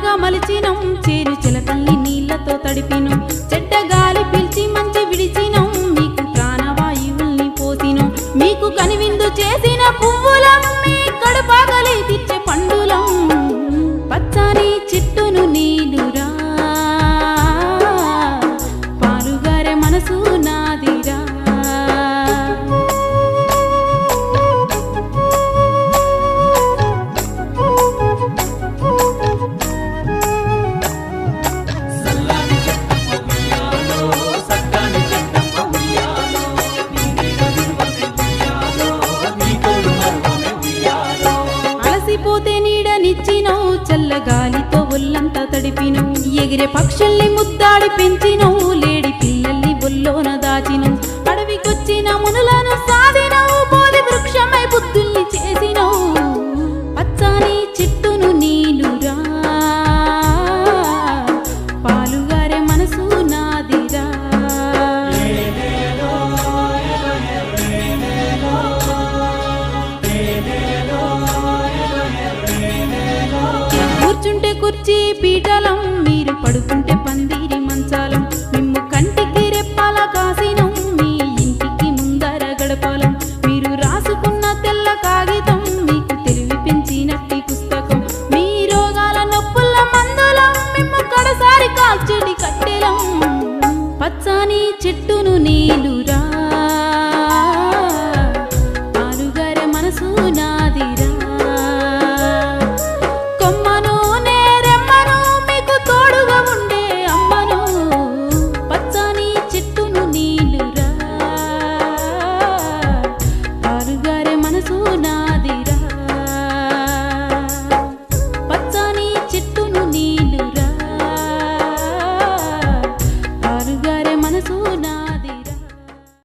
పంటగా మలిచినం చేను చిలకల్ని నీళ్లతో తడిపినం చెడ్డ గాలి పీల్చి మంచి విడిచినం మీకు ప్రాణవాయువుల్ని పోసినం మీకు కనివిందు చేసిన పువ్వులం మీ కడుపాగలి తీర్చే పండులం పచ్చని చెట్టును నీనురా పాలుగారే మనసు నాదిరా అలసిపోతే నీడనిచ్చినవు చల్లగాలితో ఒళ్ళంతా తడిపినవు ఎగిరే పక్షుల్ని ముద్దాడి పెంచినవు లేడి పిల్లల్ని బొల్లోన దాచినవు అడవికొచ్చిన మునులను సాధినవు బోధి వృక్షమై బుద్ధుల్ని చేసినవు పచ్చని చెట్టును నీనురా పాలుగారే మనసు నాదిరా కూర్చుంటే కుర్చీ పీటలం మీరు పడుకుంటే